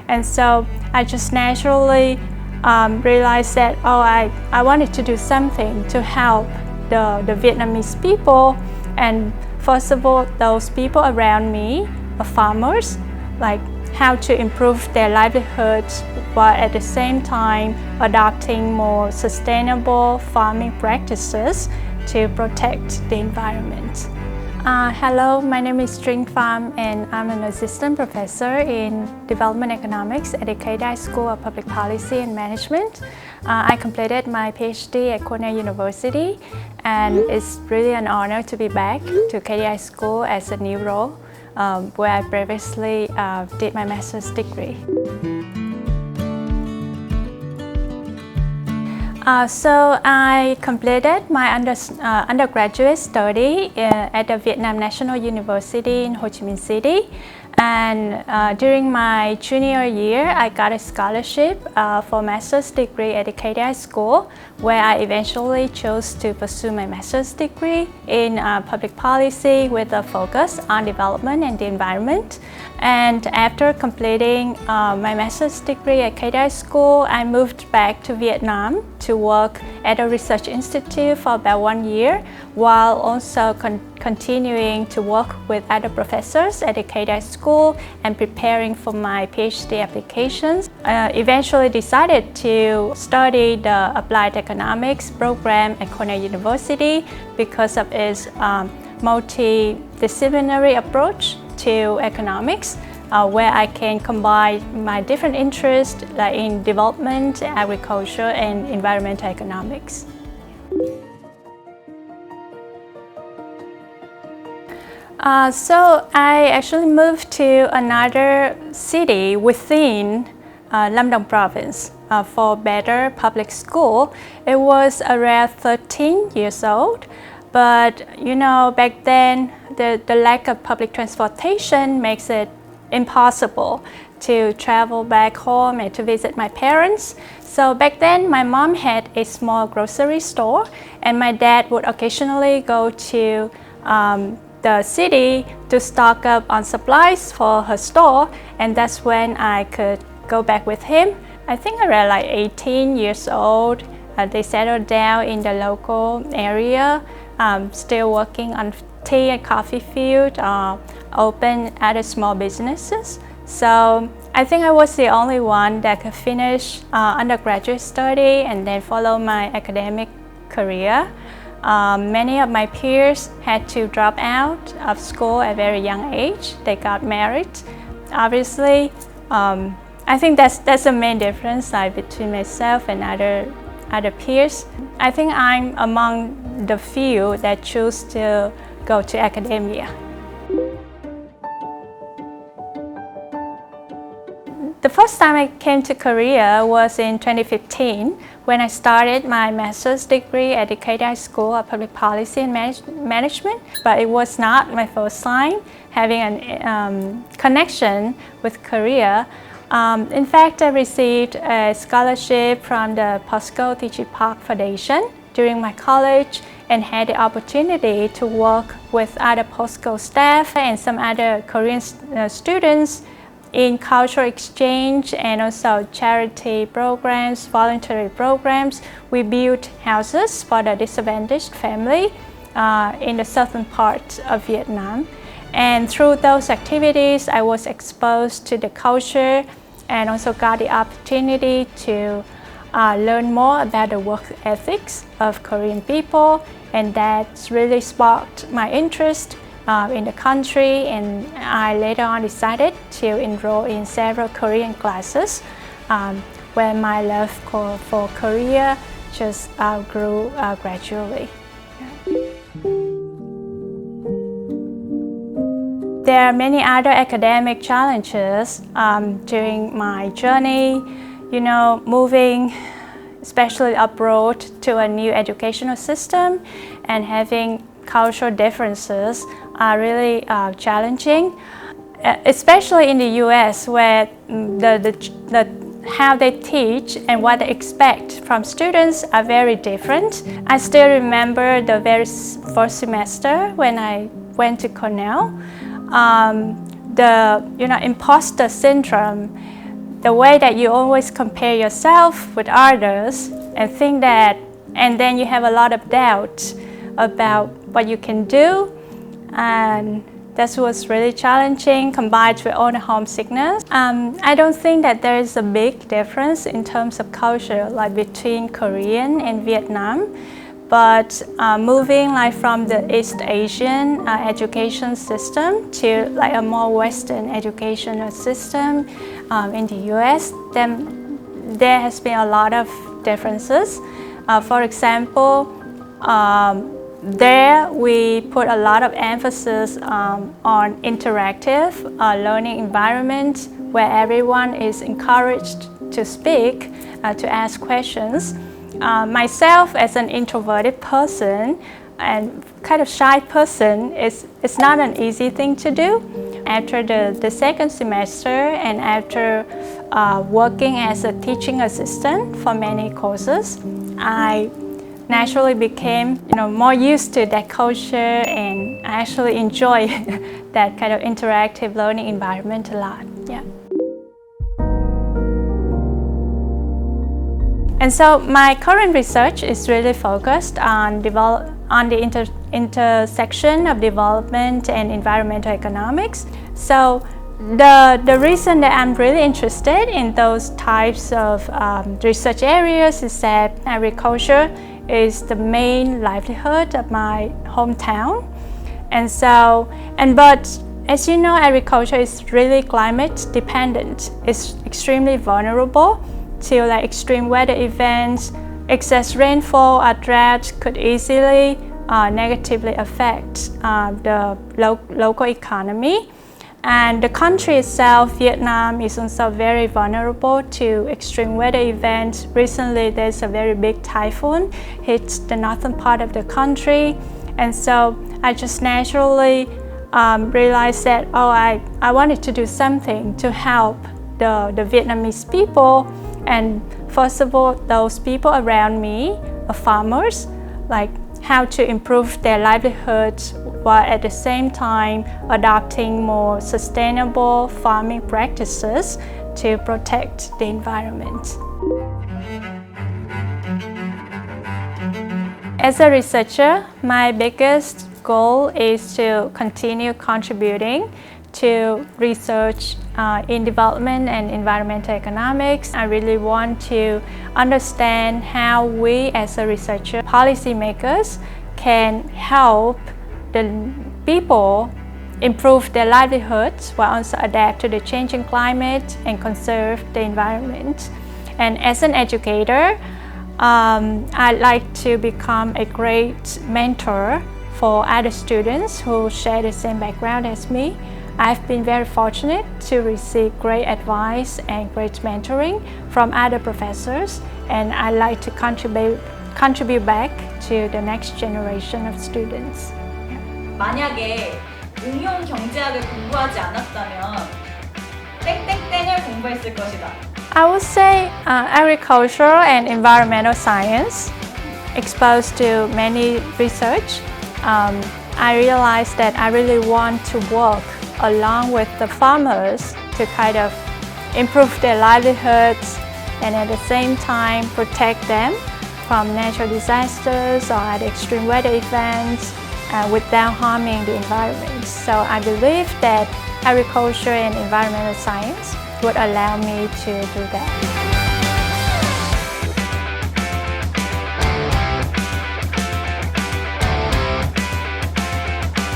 And so I just naturally realized that, I wanted to do something to help the Vietnamese people. And first of all, those people around me are farmers, like how to improve their livelihoods while at the same time adopting more sustainable farming practices to protect the environment. Hello, my name is Trinh Pham and I'm an assistant professor in development economics at the KDI School of Public Policy and Management. I completed my PhD at Cornell University, and it's really an honor to be back to KDI School as a new role where I previously did my master's degree. So I completed my undergraduate study at the Vietnam National University in Ho Chi Minh City. And during my junior year, I got a scholarship for master's degree at the KDI school, where I eventually chose to pursue my master's degree in public policy with a focus on development and the environment. And after completing my master's degree at KDI school, I moved back to Vietnam to work at a research institute for about 1 year, while also continuing to work with other professors at the KDI school and preparing for my PhD applications. Eventually decided to study the applied economics program at Cornell University because of its multidisciplinary approach to economics, where I can combine my different interests like in development, agriculture, and environmental economics. So I actually moved to another city within Lâm Đồng province for better public school. It was around 13 years old, but back then the lack of public transportation makes it impossible to travel back home and to visit my parents. So back then my mom had a small grocery store, and my dad would occasionally go to the city to stock up on supplies for her store, and that's when I could go back with him. I think around like 18 years old, they settled down in the local area, still working on tea and coffee field, open other small businesses. So I think I was the only one that could finish undergraduate study and then follow my academic career. Many of my peers had to drop out of school at a very young age. They got married. Obviously, I think that's the main difference between myself and other peers. I think I'm among the few that choose to go to academia. The first time I came to Korea was in 2015 when I started my master's degree at the KDI School of Public Policy and Management, but it was not my first time having a connection with Korea. In fact, I received a scholarship from the POSCO Teaching Park Foundation during my college and had the opportunity to work with other POSCO staff and some other Korean students in cultural exchange and also charity programs, voluntary programs. We built houses for the disadvantaged family in the southern part of Vietnam. And through those activities, I was exposed to the culture and also got the opportunity to learn more about the work ethics of Korean people, and that's really sparked my interest in the country, and I later on decided to enroll in several Korean classes where my love for Korea just grew gradually. There are many other academic challenges during my journey, moving especially abroad to a new educational system and having cultural differences are really challenging, especially in the US, where how they teach and what they expect from students are very different. I still remember the very first semester when I went to Cornell. The imposter syndrome the way that you always compare yourself with others and think that, and then you have a lot of doubt about what you can do, and that was really challenging combined with all the homesickness. I don't think that there is a big difference in terms of culture like between Korean and Vietnam, but moving like from the East Asian education system to like a more Western educational system in the US, then there has been a lot of differences. For example, there we put a lot of emphasis on interactive learning environment where everyone is encouraged to speak, to ask questions. Myself as an introverted person and kind of shy person, it's not an easy thing to do. After the second semester and after working as a teaching assistant for many courses, I naturally became more used to that culture, and I actually enjoy that kind of interactive learning environment a lot. Yeah. And so my current research is really focused on the intersection of development and environmental economics. So the reason that I'm really interested in those types of research areas is that agriculture is the main livelihood of my hometown. But as you know, agriculture is really climate dependent. It's extremely vulnerable to like extreme weather events. Excess rainfall or drought could easily negatively affect the local economy. And the country itself, Vietnam, is also very vulnerable to extreme weather events. Recently, there's a very big typhoon hit the northern part of the country. And so I just naturally realized that, I wanted to do something to help the Vietnamese people. And first of all, those people around me are farmers, like how to improve their livelihoods while at the same time adopting more sustainable farming practices to protect the environment. As a researcher, my biggest goal is to continue contributing to research in development and environmental economics. I really want to understand how we as a researcher, policymakers, can help the people improve their livelihoods while also adapt to the changing climate and conserve the environment. And as an educator, I'd like to become a great mentor for other students who share the same background as me. I've been very fortunate to receive great advice and great mentoring from other professors, and I'd like to contribute back to the next generation of students. 만약에 응용경제학을 공부하지 않았다면 땡땡땡을 공부했을 것이다. I would say agricultural and environmental science. Exposed to many research, I realized that I really want to work along with the farmers to kind of improve their livelihoods and at the same time protect them from natural disasters or extreme weather events without harming the environment. So I believe that agriculture and environmental science would allow me to do that.